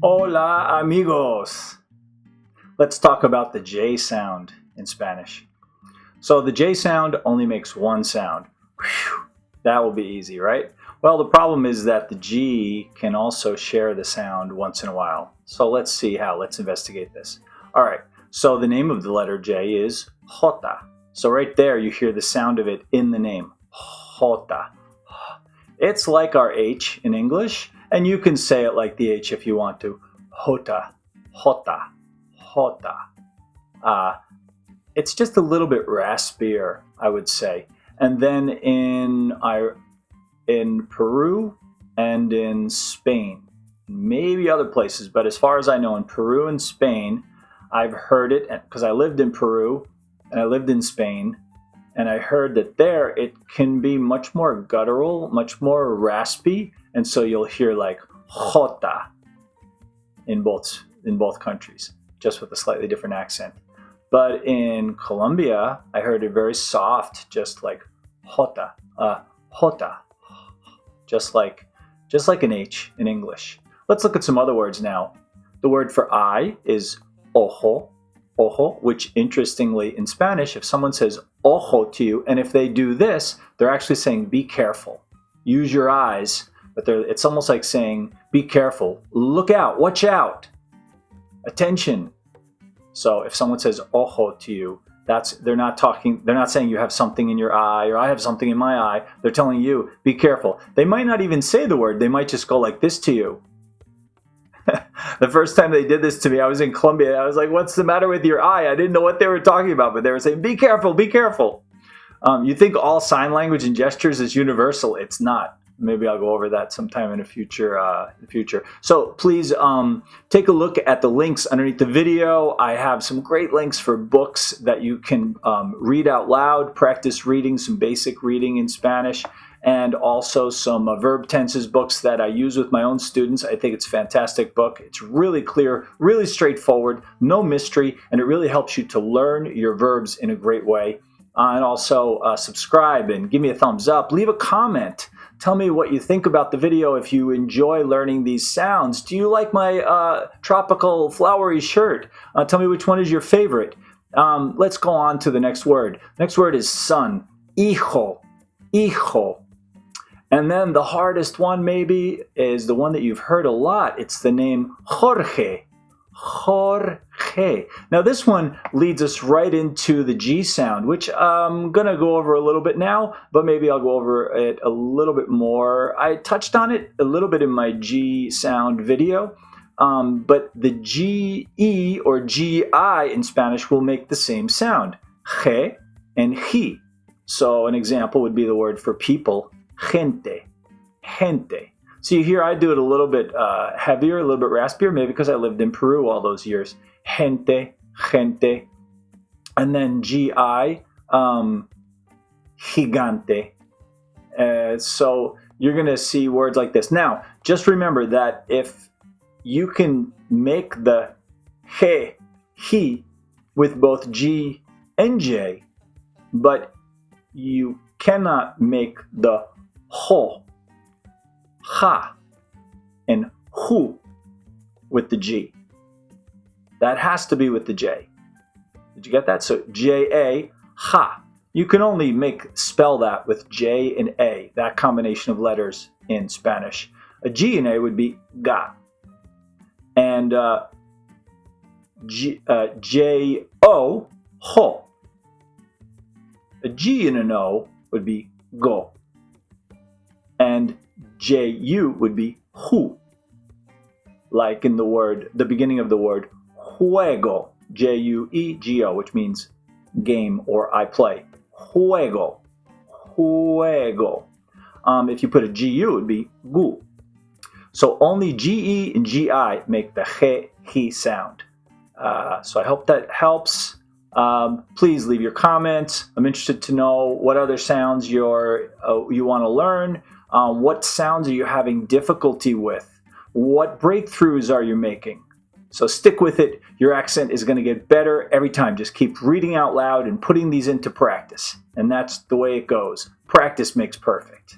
Hola amigos! Let's talk about the J sound in Spanish. So the J sound only makes one sound. Whew, that will be easy, right? Well, the problem is that the G can also share the sound once in a while. So let's see how. Let's investigate this. All right, so the name of the letter J is Jota. So right there you hear the sound of it in the name. Jota. It's like our H in English, and you can say it like the H if you want to. Jota, Jota, Jota. It's just a little bit raspier, I would say. And then in Peru and in Spain, maybe other places, but as far as I know, in Peru and Spain, I've heard it because I lived in Peru and I lived in Spain. And I heard that there it can be much more guttural, much more raspy, and so you'll hear like jota in both countries, just with a slightly different accent. But in Colombia, I heard it very soft, just like jota, jota, just like an H in English. Let's look at some other words now. The word for eye is ojo. Ojo, which interestingly in Spanish, if someone says ojo to you, and if they do this, they're actually saying be careful, use your eyes, but it's almost like saying be careful, look out, watch out, attention. So if someone says ojo to you, they're not saying you have something in your eye or I have something in my eye. They're telling you be careful. They might not even say the word, they might just go like this to you. The first time they did this to me, I was in Colombia. I was like, what's the matter with your eye? I didn't know what they were talking about, but they were saying, be careful, be careful. You think all sign language and gestures is universal. It's not. Maybe I'll go over that sometime in the future. So please take a look at the links underneath the video. I have some great links for books that you can read out loud, practice reading, some basic reading in Spanish, and also some verb tenses books that I use with my own students. I think it's a fantastic book. It's really clear, really straightforward, no mystery, and it really helps you to learn your verbs in a great way. And also subscribe and give me a thumbs up. Leave a comment. Tell me what you think about the video if you enjoy learning these sounds. Do you like my tropical flowery shirt? Tell me which one is your favorite. Let's go on to the next word. Next word is son. Hijo. Hijo. And then the hardest one maybe is the one that you've heard a lot. It's the name Jorge. Jorge. Now this one leads us right into the G sound, which I'm going to go over a little bit now, but maybe I'll go over it a little bit more. I touched on it a little bit in my G sound video, but the G-E or G-I in Spanish will make the same sound. Je and he. So an example would be the word for people, gente, gente. So you hear I do it a little bit heavier, a little bit raspier, maybe because I lived in Peru all those years. Gente, gente. And then G-I, gigante. So you're going to see words like this. Now, just remember that if you can make the he with both G and J, but you cannot make the ho, ha, and hu with the G. That has to be with the J. Did you get that? So J-A, ha. You can only spell that with J and A, that combination of letters in Spanish. A G and A would be ga. And J-O, ho. A G and an O would be go. And J-U would be hu. Like in the beginning of the word juego. J-U-E-G-O, which means game or I play. Juego. Juego. If you put a G-U, it would be gu. So only G-E and G-I make the he sound. So I hope that helps. Please leave your comments. I'm interested to know what other sounds you want to learn. What sounds are you having difficulty with? What breakthroughs are you making? So stick with it. Your accent is going to get better every time. Just keep reading out loud and putting these into practice. And that's the way it goes. Practice makes perfect.